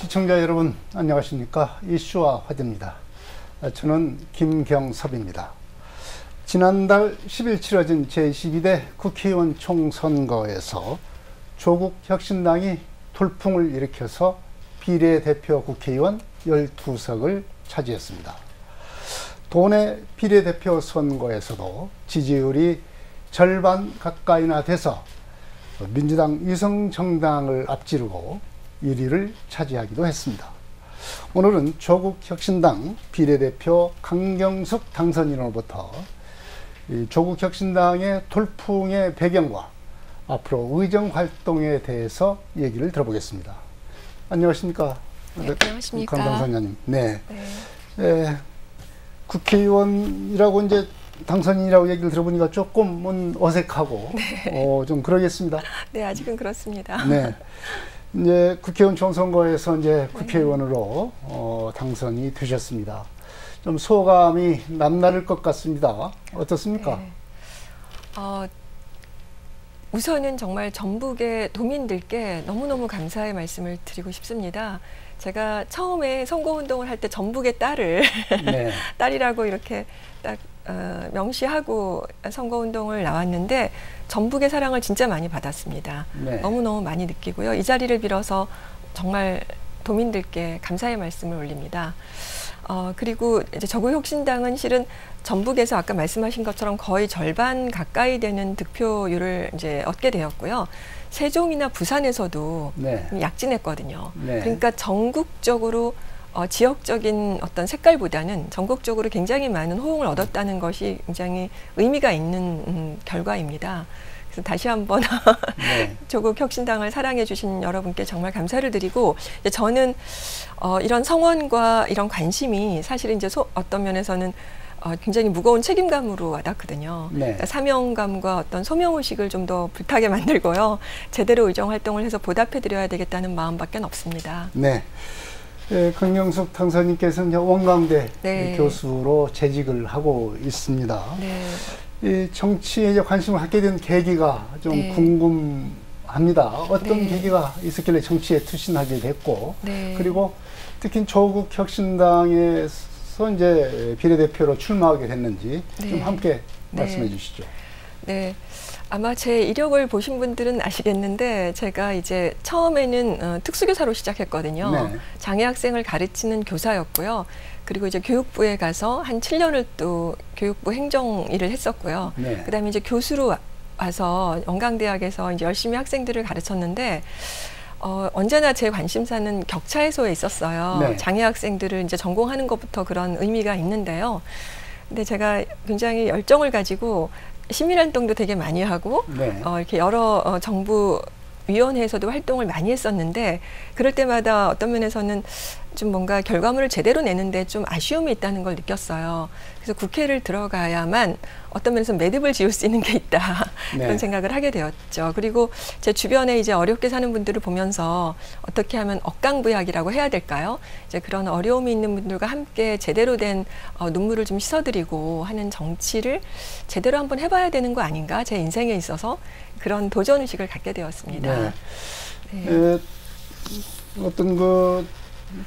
시청자 여러분 안녕하십니까. 이슈와 화제입니다. 저는 김경섭입니다. 지난달 10일 치러진 제12대 국회의원 총선거에서 조국 혁신당이 돌풍을 일으켜서 비례대표 국회의원 12석을 차지했습니다. 도내 비례대표 선거에서도 지지율이 절반 가까이나 돼서 민주당 위성정당을 앞지르고 1위를 차지하기도 했습니다. 오늘은 조국 혁신당 비례대표 강경숙 당선인으로부터 조국 혁신당의 돌풍의 배경과 앞으로 의정 활동에 대해서 얘기를 들어보겠습니다. 안녕하십니까? 네, 안녕하십니까? 강 당선인님. 네. 국회의원이라고 이제 당선인이라고 얘기를 들어보니까 조금은 어색하고 좀 그러겠습니다. 네, 아직은 그렇습니다. 네. 이제 국회의원 총선거에서 이제 국회의원으로 당선이 되셨습니다. 좀 소감이 남다를 것 같습니다. 어떻습니까? 네. 우선은 정말 전북의 도민들께 너무너무 감사의 말씀을 드리고 싶습니다. 제가 처음에 선거운동을 할 때 전북의 딸을 네. 딸이라고 이렇게 딱 명시하고 선거운동을 나왔는데 전북의 사랑을 진짜 많이 받았습니다. 네. 너무너무 많이 느끼고요. 이 자리를 빌어서 정말 도민들께 감사의 말씀을 올립니다. 그리고 이제 조국혁신당은 실은 전북에서 아까 말씀하신 것처럼 거의 절반 가까이 되는 득표율을 이제 얻게 되었고요. 세종이나 부산에서도 네. 약진했거든요. 네. 그러니까 전국적으로 지역적인 어떤 색깔보다는 전국적으로 굉장히 많은 호응을 얻었다는 것이 굉장히 의미가 있는 결과입니다. 그래서 다시 한번 네. 조국 혁신당을 사랑해 주신 여러분께 정말 감사를 드리고, 이제 저는 이런 성원과 이런 관심이 사실은 이제 어떤 면에서는 굉장히 무거운 책임감으로 와닿거든요. 네. 그러니까 사명감과 어떤 소명의식을 좀 더 불타게 만들고요. 제대로 의정 활동을 해서 보답해 드려야 되겠다는 마음밖에 없습니다. 네. 강경숙 당선인께서는 원광대 네. 교수로 재직을 하고 있습니다. 네. 이 정치에 이제 관심을 갖게 된 계기가 좀 네. 궁금합니다. 어떤 네. 계기가 있었길래 정치에 투신하게 됐고, 네. 그리고 특히 조국 혁신당에서 이제 비례대표로 출마하게 됐는지 네. 좀 함께 네. 말씀해 주시죠. 네. 아마 제 이력을 보신 분들은 아시겠는데, 제가 이제 처음에는 특수교사로 시작했거든요. 네. 장애 학생을 가르치는 교사였고요. 그리고 이제 교육부에 가서 한 7년을 또 교육부 행정 일을 했었고요. 네. 그다음에 이제 교수로 와서 영광대학에서 이제 열심히 학생들을 가르쳤는데, 언제나 제 관심사는 격차 해소에 있었어요. 네. 장애 학생들을 이제 전공하는 것부터 그런 의미가 있는데요. 근데 제가 굉장히 열정을 가지고 시민활동도 되게 많이 하고, 네. 이렇게 여러 정부 위원회에서도 활동을 많이 했었는데, 그럴 때마다 어떤 면에서는 좀 뭔가 결과물을 제대로 내는데 좀 아쉬움이 있다는 걸 느꼈어요. 그래서 국회를 들어가야만 어떤 면에서 매듭을 지을 수 있는 게 있다. 네. 그런 생각을 하게 되었죠. 그리고 제 주변에 이제 어렵게 사는 분들을 보면서 어떻게 하면 억강부약이라고 해야 될까요? 이제 그런 어려움이 있는 분들과 함께 제대로 된 눈물을 좀 씻어드리고 하는 정치를 제대로 한번 해봐야 되는 거 아닌가? 제 인생에 있어서 그런 도전의식을 갖게 되었습니다. 네. 네. 어떤 그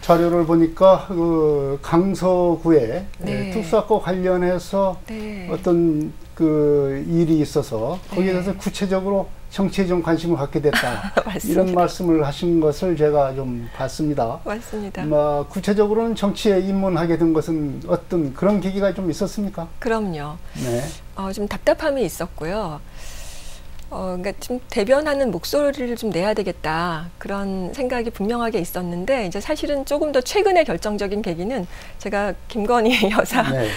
자료를 보니까 그 강서구에 네. 특수학과 관련해서 네. 어떤 그 일이 있어서 거기에 네. 대해서 구체적으로 정치에 좀 관심을 갖게 됐다. 맞습니다. 이런 말씀을 하신 것을 제가 좀 봤습니다. 맞습니다. 구체적으로는 정치에 입문하게 된 것은 어떤 그런 계기가 좀 있었습니까? 그럼요. 네. 좀 답답함이 있었고요. 그러니까 좀 대변하는 목소리를 좀 내야 되겠다, 그런 생각이 분명하게 있었는데, 이제 사실은 조금 더 최근의 결정적인 계기는 제가 김건희 여사 네.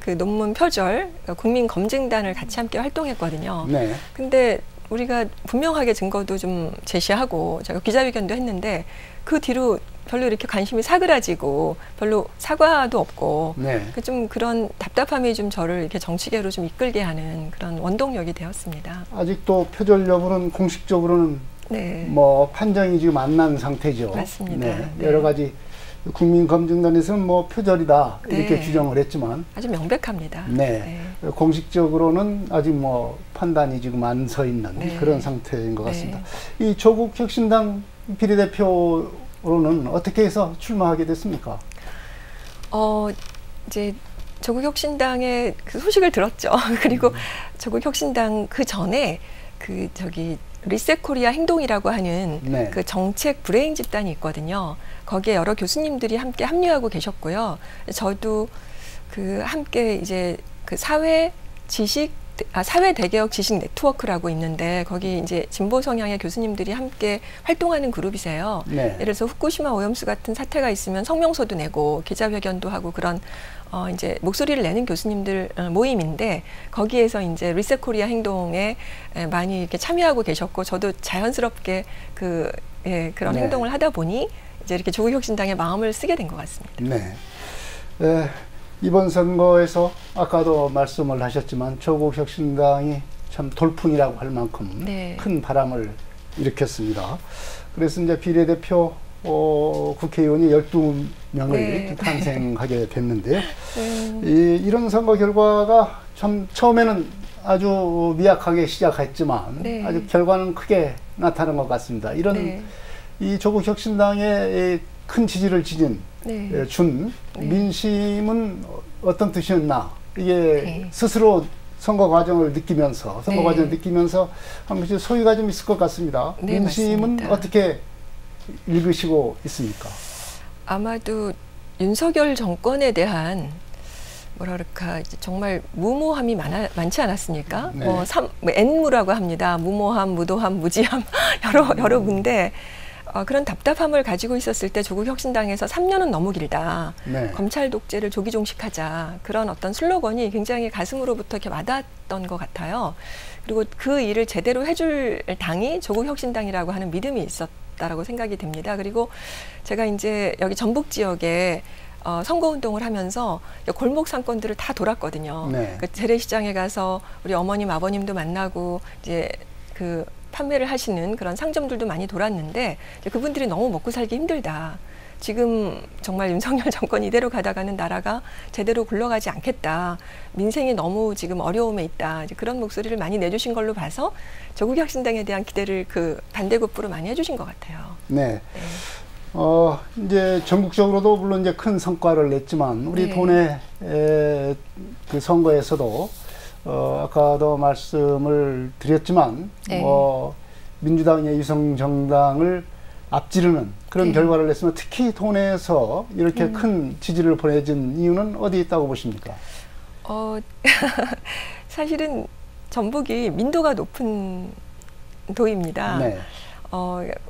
그 논문 표절 국민검증단을 같이 함께 활동했거든요. 네. 근데 우리가 분명하게 증거도 좀 제시하고 제가 기자회견도 했는데, 그 뒤로 별로 이렇게 관심이 사그라지고 별로 사과도 없고, 네. 좀 그런 답답함이 좀 저를 이렇게 정치계로 좀 이끌게 하는 그런 원동력이 되었습니다. 아직도 표절 여부는 공식적으로는 네. 뭐 판정이 지금 안 난 상태죠. 맞습니다. 네. 네. 여러 가지 국민검증단에서는 뭐 표절이다 이렇게 네. 규정을 했지만, 아주 명백합니다. 네. 공식적으로는 아직 뭐 판단이 지금 안 서 있는 네. 그런 상태인 것 같습니다. 네. 이 조국 혁신당 비례대표 후보로는 어떻게 해서 출마하게 됐습니까? 이제 조국혁신당의 그 소식을 들었죠. 그리고 조국혁신당 그 전에 리셋 코리아 행동이라고 하는 네. 그 정책 브레인 집단이 있거든요. 거기에 여러 교수님들이 함께 합류하고 계셨고요. 저도 그 함께 이제 그 사회 대개혁 지식 네트워크라고 있는데 거기 이제 진보 성향의 교수님들이 함께 활동하는 그룹이세요. 네. 예를 들어서 후쿠시마 오염수 같은 사태가 있으면 성명서도 내고 기자회견도 하고 그런 이제 목소리를 내는 교수님들 모임인데 거기에서 이제 리셋 코리아 행동에 많이 이렇게 참여하고 계셨고 저도 자연스럽게 그런 네. 행동을 하다 보니 이제 이렇게 조국혁신당의 마음을 쓰게 된 것 같습니다. 네. 이번 선거에서 아까도 말씀을 하셨지만 조국혁신당이 참 돌풍이라고 할 만큼 네. 큰 바람을 일으켰습니다. 그래서 이제 비례대표 국회의원이 12명을 네. 탄생하게 됐는데요. 이런 선거 결과가 참 처음에는 아주 미약하게 시작했지만 네. 아주 결과는 크게 나타난 것 같습니다. 이런 네. 이 조국혁신당의 큰 지지를 준 민심은 어떤 뜻이었나 이게 스스로 선거 과정을 느끼면서 한 것이 소유가 좀 있을 것 같습니다. 네, 민심은 맞습니다. 어떻게 읽으시고 있습니까? 아마도 윤석열 정권에 대한 뭐랄까 정말 무모함이 많지 않았습니까? 네. N무라고 합니다. 무모함, 무도함, 무지함 여러 문데 그런 답답함을 가지고 있었을 때 조국혁신당에서 3년은 너무 길다. 네. 검찰 독재를 조기 종식하자. 그런 어떤 슬로건이 굉장히 가슴으로부터 이렇게 와닿았던 것 같아요. 그리고 그 일을 제대로 해줄 당이 조국혁신당이라고 하는 믿음이 있었다라고 생각이 됩니다. 그리고 제가 이제 여기 전북 지역에 선거운동을 하면서 골목 상권들을 다 돌았거든요. 네. 그 재래시장에 가서 우리 어머님, 아버님도 만나고 이제 그 판매를 하시는 그런 상점들도 많이 돌았는데 그분들이 너무 먹고 살기 힘들다. 지금 정말 윤석열 정권이 이대로 가다가는 나라가 제대로 굴러가지 않겠다. 민생이 너무 지금 어려움에 있다. 이제 그런 목소리를 많이 내주신 걸로 봐서 조국혁신당에 대한 기대를 그 반대급부로 많이 해주신 것 같아요. 네. 이제 전국적으로도 물론 이제 큰 성과를 냈지만 우리 도내 그 선거에서도 아까도 말씀을 드렸지만 민주당의 위성정당을 앞지르는 그런 결과를 냈으면 특히 도내에서 이렇게 큰 지지를 보내준 이유는 어디에 있다고 보십니까? 사실은 전북이 민도가 높은 도입니다. 네.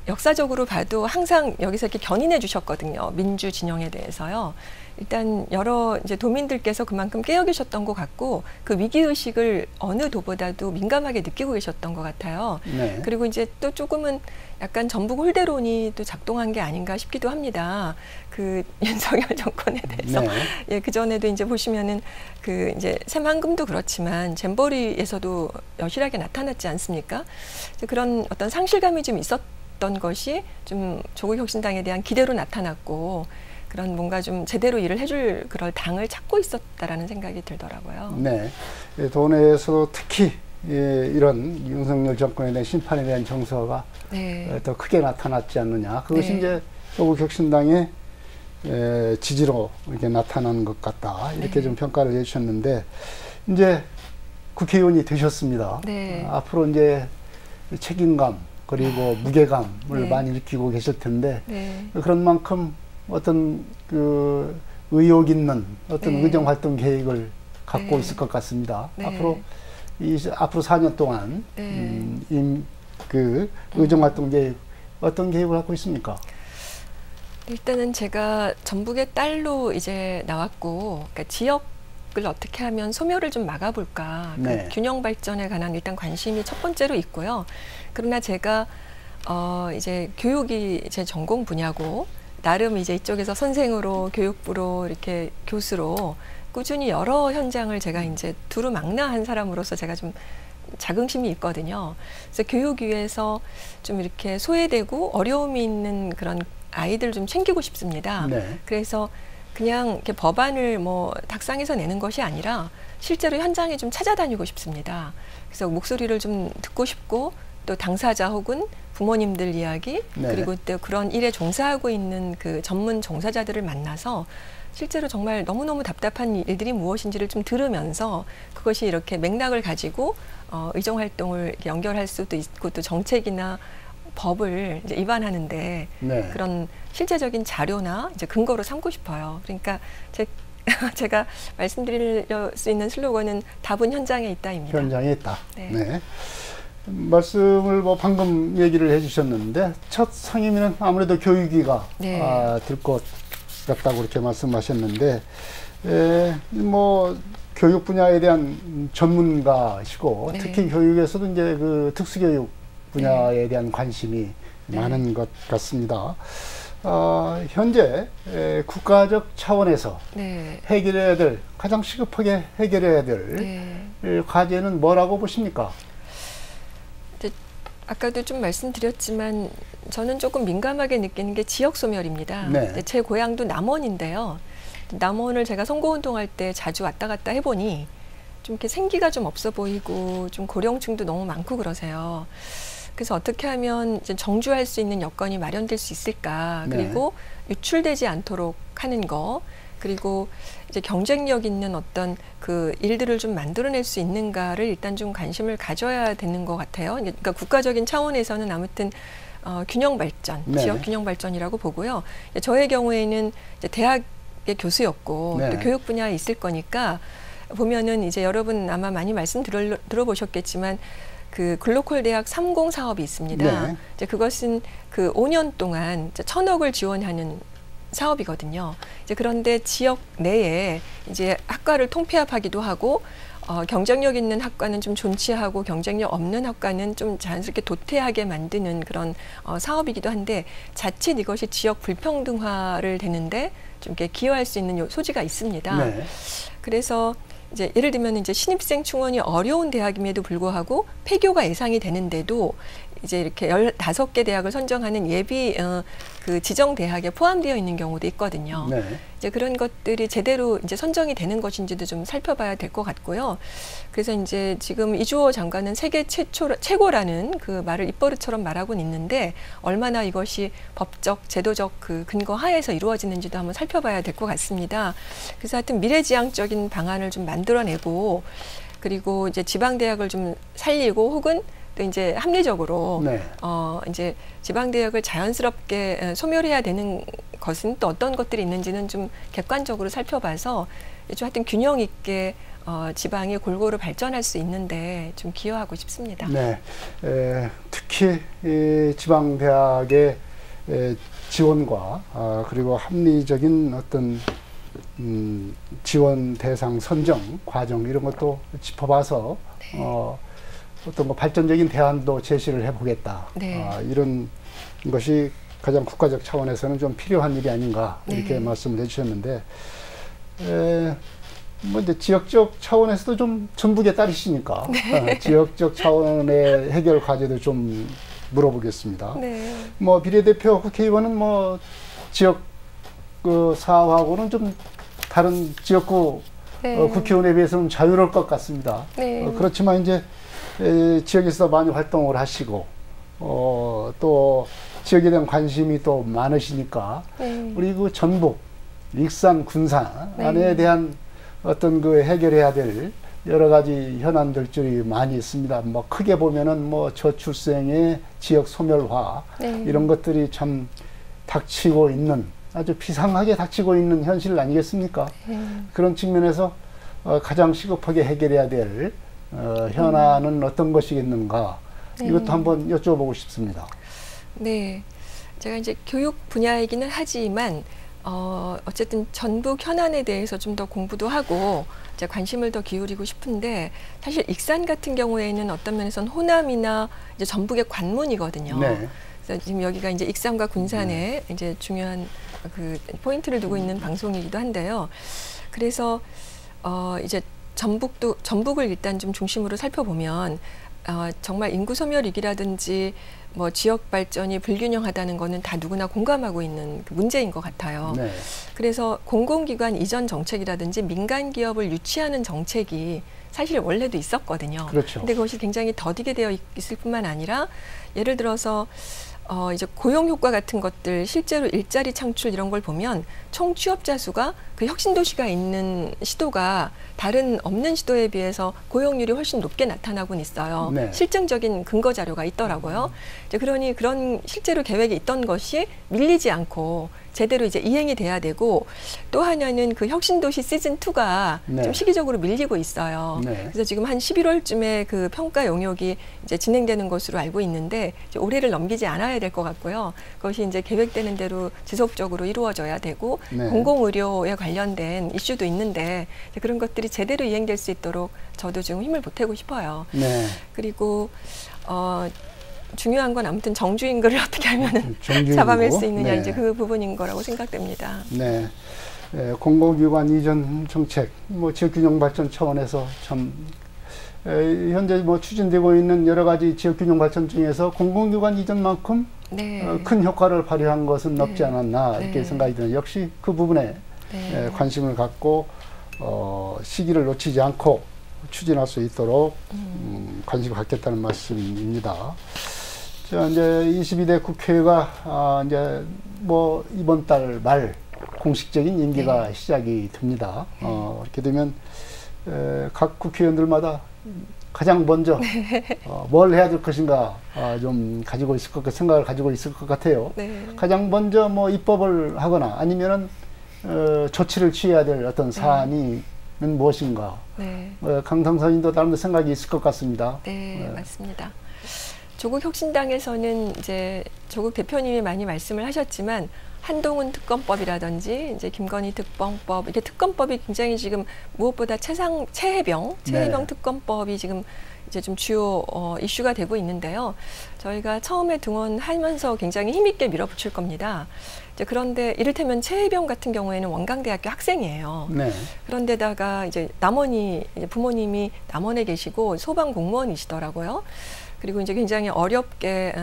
역사적으로 봐도 항상 여기서 이렇게 견인해 주셨거든요. 민주 진영에 대해서요. 일단 여러 이제 도민들께서 그만큼 깨어 계셨던 것 같고 그 위기 의식을 어느 도보다도 민감하게 느끼고 계셨던 것 같아요. 네. 그리고 이제 또 조금은 약간 전북 홀대론이 또 작동한 게 아닌가 싶기도 합니다. 그 윤석열 정권에 대해서 네. 그 전에도 이제 보시면은 그 이제 새만금도 그렇지만 잼버리에서도 여실하게 나타났지 않습니까? 그런 어떤 상실감이 좀 있었던 것이 좀 조국혁신당에 대한 기대로 나타났고. 그런 뭔가 좀 제대로 일을 해줄 그럴 당을 찾고 있었다라는 생각이 들더라고요. 네, 도내에서도 특히 이런 윤석열 정권에 대한 심판에 대한 정서가 더 크게 나타났지 않느냐. 그것이 이제 조국혁신당의 지지로 이렇게 나타나는 것 같다. 이렇게 좀 평가를 해주셨는데 이제 국회의원이 되셨습니다. 앞으로 이제 책임감 그리고 무게감을 많이 느끼고 계실 텐데 그런 만큼 어떤 그 의욕 있는 어떤 의정 활동 계획을 갖고 있을 것 같습니다. 앞으로 4년 동안 그 의정 활동 계획 어떤 계획을 갖고 있습니까? 일단은 제가 전북의 딸로 이제 나왔고, 그러니까 지역을 어떻게 하면 소멸을 좀 막아볼까, 그 균형 발전에 관한 일단 관심이 첫 번째로 있고요. 그러나 제가 이제 교육이 제 전공 분야고. 나름 이제 이쪽에서 선생으로 교육부로 이렇게 교수로 꾸준히 여러 현장을 제가 이제 두루망라한 사람으로서 제가 좀 자긍심이 있거든요. 그래서 교육 위에서 좀 이렇게 소외되고 어려움이 있는 그런 아이들 좀 챙기고 싶습니다. 그래서 그냥 이렇게 법안을 뭐 탁상에서 내는 것이 아니라 실제로 현장에 좀 찾아다니고 싶습니다. 그래서 목소리를 좀 듣고 싶고 또 당사자 혹은 부모님들 이야기, 네. 그리고 또 그런 일에 종사하고 있는 그 전문 종사자들을 만나서 실제로 정말 너무너무 답답한 일들이 무엇인지를 좀 들으면서 그것이 이렇게 맥락을 가지고 의정활동을 연결할 수도 있고 또 정책이나 법을 이제 위반하는데 네. 그런 실제적인 자료나 이제 근거로 삼고 싶어요. 그러니까 제가 말씀드릴 수 있는 슬로건은 답은 현장에 있다입니다. 현장에 있다. 네. 네. 말씀을 뭐 방금 얘기를 해주셨는데 첫 상임위는 아무래도 교육위가 네. 될 것 같다고 그렇게 말씀하셨는데 뭐 교육 분야에 대한 전문가시고 네. 특히 교육에서도 이제 그 특수교육 분야에 네. 대한 관심이 네. 많은 것 같습니다. 현재 국가적 차원에서 네. 해결해야 될 가장 시급하게 해결해야 될 네. 과제는 뭐라고 보십니까? 아까도 좀 말씀드렸지만 저는 조금 민감하게 느끼는 게 지역 소멸입니다. 네. 제 고향도 남원인데요. 남원을 제가 선거운동할 때 자주 왔다 갔다 해보니 좀 이렇게 생기가 좀 없어 보이고 좀 고령층도 너무 많고 그러세요. 그래서 어떻게 하면 이제 정주할 수 있는 여건이 마련될 수 있을까? 네. 그리고 유출되지 않도록 하는 거, 그리고 이제 경쟁력 있는 어떤 그 일들을 좀 만들어낼 수 있는가를 일단 좀 관심을 가져야 되는 것 같아요. 그러니까 국가적인 차원에서는 아무튼 균형 발전, 네. 지역 균형 발전이라고 보고요. 저의 경우에는 이제 대학의 교수였고 네. 또 교육 분야에 있을 거니까 보면은 이제 여러분 아마 많이 말씀 들어보셨겠지만. 그 글로컬 대학 30 사업이 있습니다. 네. 이제 그것은 그 5년 동안 1,000억을 지원하는 사업이거든요. 이제 그런데 지역 내에 이제 학과를 통폐합하기도 하고 경쟁력 있는 학과는 좀 존치하고 경쟁력 없는 학과는 좀 자연스럽게 도태하게 만드는 그런 사업이기도 한데 자칫 이것이 지역 불평등화를 되는데 좀 이렇게 기여할 수 있는 소지가 있습니다. 네. 그래서 이제 예를 들면 이제 신입생 충원이 어려운 대학임에도 불구하고 폐교가 예상이 되는데도 이제 이렇게 15개 대학을 선정하는 예비 그 지정 대학에 포함되어 있는 경우도 있거든요. 네. 이제 그런 것들이 제대로 이제 선정이 되는 것인지도 좀 살펴봐야 될 것 같고요. 그래서 이제 지금 이주호 장관은 세계 최고라는 그 말을 입버릇처럼 말하고는 있는데 얼마나 이것이 법적, 제도적 그 근거 하에서 이루어지는지도 한번 살펴봐야 될 것 같습니다. 그래서 하여튼 미래지향적인 방안을 좀 만들어내고 그리고 이제 지방대학을 좀 살리고 혹은 또 이제 합리적으로 네. 이제 지방대학을 자연스럽게 소멸해야 되는 것은 또 어떤 것들이 있는지는 좀 객관적으로 살펴봐서 좀 하여튼 균형 있게 지방이 골고루 발전할 수 있는데 좀 기여하고 싶습니다. 네. 특히 지방대학의 지원과 그리고 합리적인 어떤 지원 대상 선정 과정 이런 것도 짚어봐서 네. 어떤 뭐 발전적인 대안도 제시를 해보겠다. 네. 이런 것이 가장 국가적 차원에서는 좀 필요한 일이 아닌가 이렇게 네. 말씀을 해주셨는데, 뭐 이제 지역적 차원에서도 좀 전북에 따르시니까 네. 지역적 차원의 해결 과제도 좀 물어보겠습니다. 네. 뭐 비례대표 국회의원은 뭐 지역 그 사하고는 좀 다른 지역구 네. 국회의원에 비해서는 자유로울 것 같습니다. 네. 그렇지만 이제 지역에서 많이 활동을 하시고 또 지역에 대한 관심이 또 많으시니까 네. 우리 그 전북, 익산, 군산에 네. 대한 어떤 그 해결해야 될 여러 가지 현안들이 많이 있습니다. 뭐 크게 보면은 뭐 저출생의 지역 소멸화 네. 이런 것들이 참 닥치고 있는 아주 비상하게 닥치고 있는 현실 아니겠습니까? 그런 측면에서 가장 시급하게 해결해야 될 현안은 어떤 것이겠는가? 네. 이것도 한번 여쭤보고 싶습니다. 네, 제가 이제 교육 분야이기는 하지만 어쨌든 전북 현안에 대해서 좀 더 공부도 하고 이제 관심을 더 기울이고 싶은데 사실 익산 같은 경우에는 어떤 면에서는 호남이나 이제 전북의 관문이거든요. 네. 그래서 지금 여기가 이제 익산과 군산에 이제 중요한 그 포인트를 두고 있는 방송이기도 한데요. 그래서 이제 전북을 일단 좀 중심으로 살펴보면 정말 인구 소멸 위기라든지 뭐 지역 발전이 불균형하다는 거는 다 누구나 공감하고 있는 그 문제인 것 같아요. 네. 그래서 공공기관 이전 정책이라든지 민간 기업을 유치하는 정책이 사실 원래도 있었거든요. 그렇죠. 근데 그것이 굉장히 더디게 되어 있을 뿐만 아니라 예를 들어서 이제 고용 효과 같은 것들 실제로 일자리 창출 이런 걸 보면 총 취업자 수가 그 혁신도시가 있는 시도가 다른 없는 시도에 비해서 고용률이 훨씬 높게 나타나곤 있어요. 네. 실증적인 근거 자료가 있더라고요. 이제 그러니 그런 실제로 계획이 있던 것이 밀리지 않고 제대로 이제 이행이 돼야 되고 또 하나는 그 혁신도시 시즌2가 네. 좀 시기적으로 밀리고 있어요. 네. 그래서 지금 한 11월쯤에 그 평가 용역이 이제 진행되는 것으로 알고 있는데 이제 올해를 넘기지 않아야 될 것 같고요. 그것이 이제 계획되는 대로 지속적으로 이루어져야 되고 네. 공공의료에 관련된 이슈도 있는데 그런 것들이 제대로 이행될 수 있도록 저도 좀 힘을 보태고 싶어요. 네. 그리고 중요한 건 아무튼 정주행거를 어떻게 하면은 잡아낼 수 있느냐 네. 이제 그 부분인 거라고 생각됩니다. 네, 공공기관 이전 정책, 뭐 지역균형 발전 차원에서 참 현재 뭐 추진되고 있는 여러 가지 지역균형 발전 중에서 공공기관 이전만큼 네. 큰 효과를 발휘한 것은 없지 네. 않았나 이렇게 네. 생각이 드는. 역시 그 부분에 네. 관심을 갖고 시기를 놓치지 않고 추진할 수 있도록 관심을 갖겠다는 말씀입니다. 자, 이제 22대 국회가 이제 뭐 이번 달 말 공식적인 임기가 네. 시작이 됩니다. 이렇게 되면 각 국회의원들마다 가장 먼저 뭘 해야 될 것인가 좀 가지고 있을 것 생각을 가지고 있을 것 같아요. 네. 가장 먼저 뭐 입법을 하거나 아니면은 조치를 취해야 될 어떤 사안이 무엇인가. 네. 강상선님도 나름대로 생각이 있을 것 같습니다. 네, 맞습니다. 조국 혁신당에서는 이제 조국 대표님이 많이 말씀을 하셨지만 한동훈 특검법이라든지 이제 김건희 특검법, 이렇게 특검법이 굉장히 지금 무엇보다 최혜병 네. 특검법이 지금 이제 좀 주요 이슈가 되고 있는데요. 저희가 처음에 등원하면서 굉장히 힘있게 밀어붙일 겁니다. 이제 그런데 이를테면 최혜병 같은 경우에는 원광대학교 학생이에요. 네. 그런데다가 이제 남원이 이제 부모님이 남원에 계시고 소방 공무원이시더라고요. 그리고 이제 굉장히 어렵게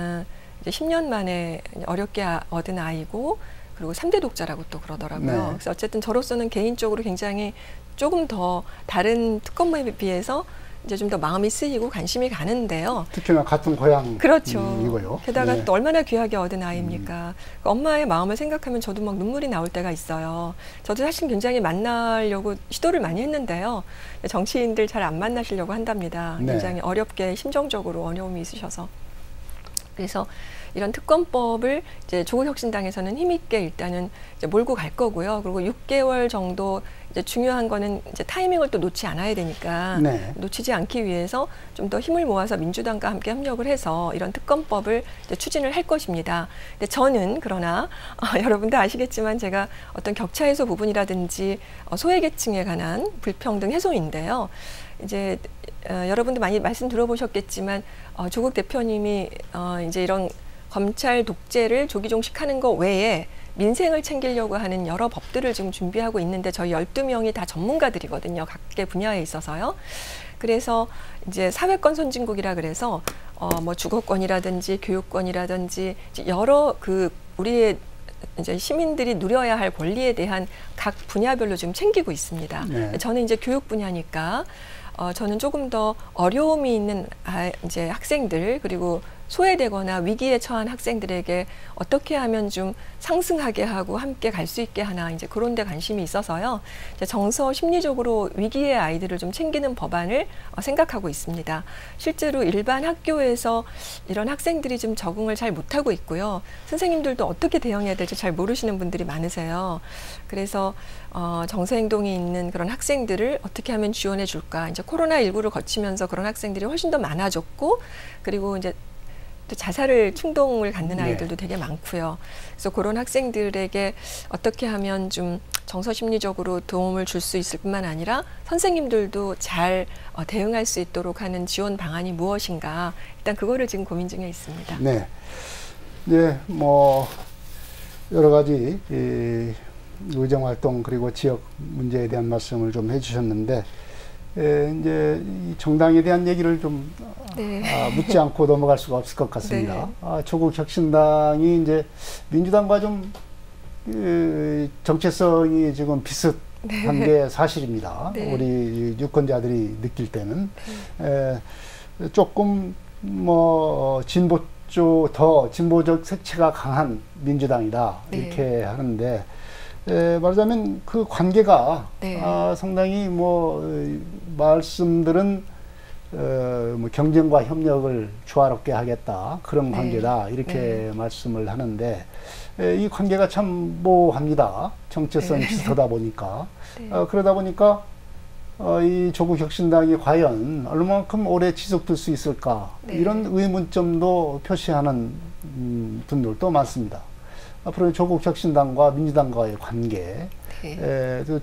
이제 10년 만에 어렵게 얻은 아이고 그리고 3대 독자라고 또 그러더라고요. 네. 그래서 어쨌든 저로서는 개인적으로 굉장히 조금 더 다른 특검법에 비해서 이제 좀 더 마음이 쓰이고 관심이 가는데요. 특히나 같은 고향 그렇죠. 이고요. 게다가 네. 또 얼마나 귀하게 얻은 아이입니까. 엄마의 마음을 생각하면 저도 막 눈물이 나올 때가 있어요. 저도 사실 굉장히 만나려고 시도를 많이 했는데요. 정치인들 잘 안 만나시려고 한답니다. 네. 굉장히 어렵게 심정적으로 어려움이 있으셔서. 그래서 이런 특검법을 이제 조국혁신당에서는 힘있게 일단은 이제 몰고 갈 거고요. 그리고 6개월 정도 이제 중요한 거는 이제 타이밍을 또 놓지 않아야 되니까 네. 놓치지 않기 위해서 좀 더 힘을 모아서 민주당과 함께 협력을 해서 이런 특검법을 이제 추진을 할 것입니다. 근데 저는 그러나 여러분도 아시겠지만 제가 어떤 격차 해소 부분이라든지 소외계층에 관한 불평등 해소인데요. 이제 여러분도 많이 말씀 들어보셨겠지만 조국 대표님이 이제 이런 검찰 독재를 조기 종식하는 것 외에 민생을 챙기려고 하는 여러 법들을 지금 준비하고 있는데 저희 12명이 다 전문가들이거든요. 각계 분야에 있어서요. 그래서 이제 사회권 선진국이라 그래서 뭐 주거권이라든지 교육권이라든지 여러 그 우리의 이제 시민들이 누려야 할 권리에 대한 각 분야별로 지금 챙기고 있습니다. 네. 저는 이제 교육 분야니까 저는 조금 더 어려움이 있는 이제 학생들 그리고 소외되거나 위기에 처한 학생들에게 어떻게 하면 좀 상승하게 하고 함께 갈 수 있게 하나 이제 그런 데 관심이 있어서요. 이제 정서 심리적으로 위기의 아이들을 좀 챙기는 법안을 생각하고 있습니다. 실제로 일반 학교에서 이런 학생들이 좀 적응을 잘 못하고 있고요. 선생님들도 어떻게 대응해야 될지 잘 모르시는 분들이 많으세요. 그래서 정서행동이 있는 그런 학생들을 어떻게 하면 지원해 줄까. 이제 코로나19를 거치면서 그런 학생들이 훨씬 더 많아졌고 그리고 이제 또 자살을 충동을 갖는 아이들도 네. 되게 많고요. 그래서 그런 학생들에게 어떻게 하면 좀 정서심리적으로 도움을 줄 수 있을 뿐만 아니라 선생님들도 잘 대응할 수 있도록 하는 지원 방안이 무엇인가 일단 그거를 지금 고민 중에 있습니다. 네, 네, 뭐 여러 가지 의정활동 그리고 지역 문제에 대한 말씀을 좀 해주셨는데 이제 이 정당에 대한 얘기를 좀 묻지 않고 넘어갈 수가 없을 것 같습니다. 조국 혁신당이 이제 민주당과 좀 정체성이 지금 비슷한 게 사실입니다. 우리 유권자들이 느낄 때는 조금 뭐 더 진보적 색채가 강한 민주당이다 이렇게 하는데. 말하자면 그 관계가 상당히 뭐 말씀들은 뭐 경쟁과 협력을 조화롭게 하겠다 그런 관계다 이렇게 말씀을 하는데 이 관계가 참 모호합니다. 정체성이 비슷하다 보니까 그러다 보니까 이 조국 혁신당이 과연 얼마만큼 오래 지속될 수 있을까 이런 의문점도 표시하는 분들도 많습니다. 앞으로 조국 혁신당과 민주당과의 관계,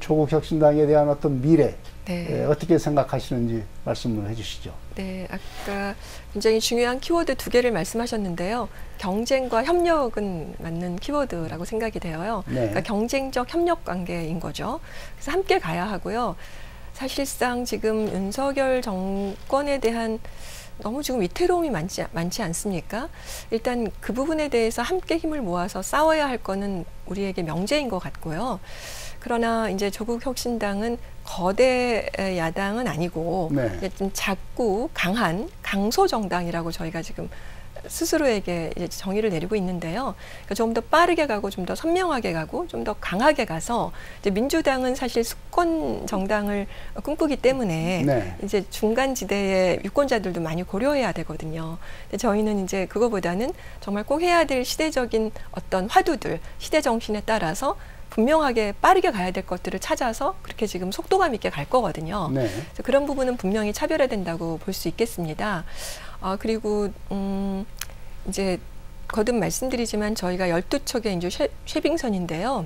조국 혁신당에 대한 어떤 미래, 어떻게 생각하시는지 말씀을 해주시죠. 네, 아까 굉장히 중요한 키워드 2개를 말씀하셨는데요. 경쟁과 협력은 맞는 키워드라고 생각이 되어요. 그러니까 경쟁적 협력 관계인 거죠. 그래서 함께 가야 하고요. 사실상 지금 윤석열 정권에 대한 너무 지금 위태로움이 많지 않습니까? 일단 그 부분에 대해서 함께 힘을 모아서 싸워야 할 거는 우리에게 명제인 것 같고요. 그러나 이제 조국 혁신당은 거대 야당은 아니고 좀 작고 강한 강소 정당이라고 저희가 지금 스스로에게 이제 정의를 내리고 있는데요. 그러니까 좀 더 빠르게 가고 좀 더 선명하게 가고 좀 더 강하게 가서 이제 민주당은 사실 수권 정당을 꿈꾸기 때문에 이제 중간 지대의 유권자들도 많이 고려해야 되거든요. 근데 저희는 이제 그거보다는 정말 꼭 해야 될 시대적인 어떤 화두들, 시대 정신에 따라서 분명하게 빠르게 가야 될 것들을 찾아서 그렇게 지금 속도감 있게 갈 거거든요. 그래서 그런 부분은 분명히 차별화된다고 볼 수 있겠습니다. 그리고 이제 거듭 말씀드리지만 저희가 12척의 이제 쉐빙선인데요.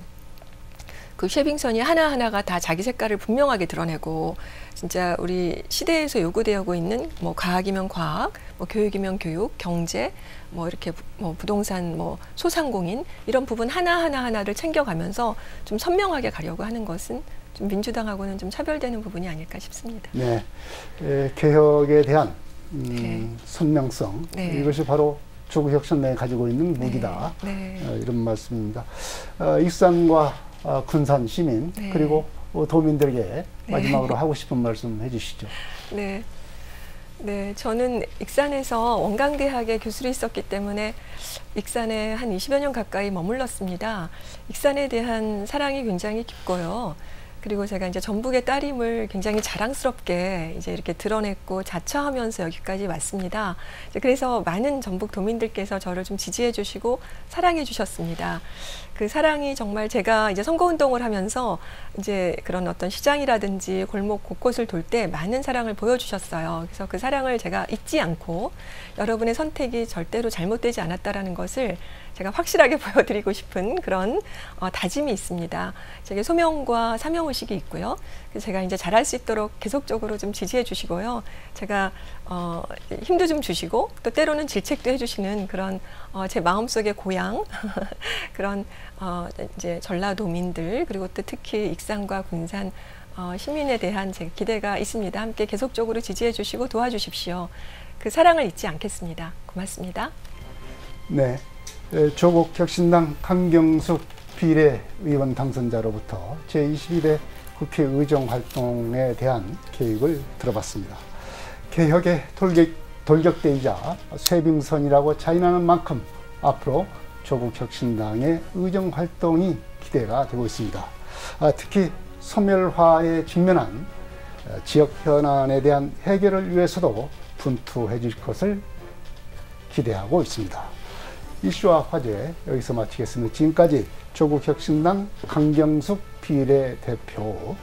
그 쉐빙선이 하나하나가 다 자기 색깔을 분명하게 드러내고 진짜 우리 시대에서 요구되고 있는 뭐 과학이면 과학, 뭐 교육이면 교육, 경제, 뭐 이렇게 뭐 부동산, 뭐 소상공인 이런 부분 하나를 챙겨가면서 좀 선명하게 가려고 하는 것은 좀 민주당하고는 좀 차별되는 부분이 아닐까 싶습니다. 네, 개혁에 대한 선명성 이것이 바로 조국 혁신당이 가지고 있는 무기다 이런 말씀입니다. 익산과 군산 시민 그리고 도민들에게 마지막으로 하고 싶은 말씀 해주시죠. 네, 저는 익산에서 원광대학의 교수로 있었기 때문에 익산에 한 20여 년 가까이 머물렀습니다. 익산에 대한 사랑이 굉장히 깊고요. 그리고 제가 이제 전북의 딸임을 굉장히 자랑스럽게 이제 이렇게 드러냈고 자처하면서 여기까지 왔습니다. 그래서 많은 전북 도민들께서 저를 좀 지지해 주시고 사랑해 주셨습니다. 그 사랑이 정말 제가 이제 선거운동을 하면서 이제 그런 어떤 시장이라든지 골목 곳곳을 돌 때 많은 사랑을 보여주셨어요. 그래서 그 사랑을 제가 잊지 않고 여러분의 선택이 절대로 잘못되지 않았다라는 것을 제가 확실하게 보여드리고 싶은 그런 다짐이 있습니다. 제게 소명과 사명의식이 있고요. 그래서 제가 이제 잘할 수 있도록 계속적으로 좀 지지해 주시고요. 제가 힘도 좀 주시고 또 때로는 질책도 해주시는 그런 제 마음속의 고향 그런 이제 전라도민들 그리고 또 특히 익산과 군산 시민에 대한 제 기대가 있습니다. 함께 계속적으로 지지해 주시고 도와주십시오. 그 사랑을 잊지 않겠습니다. 고맙습니다. 네. 조국 혁신당 강경숙 비례의원 당선자로부터 제21대 국회 의정활동에 대한 계획을 들어봤습니다. 개혁의 돌격대이자 쇄빙선이라고 자인하는 만큼 앞으로 조국 혁신당의 의정활동이 기대가 되고 있습니다. 특히 소멸화에 직면한 지역 현안에 대한 해결을 위해서도 분투해질 것을 기대하고 있습니다. 이슈와 화제 여기서 마치겠습니다. 지금까지 조국혁신당 강경숙 비례대표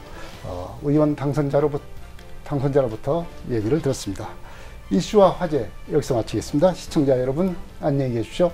의원 당선자로부터 얘기를 들었습니다. 이슈와 화제 여기서 마치겠습니다. 시청자 여러분 안녕히 계십시오.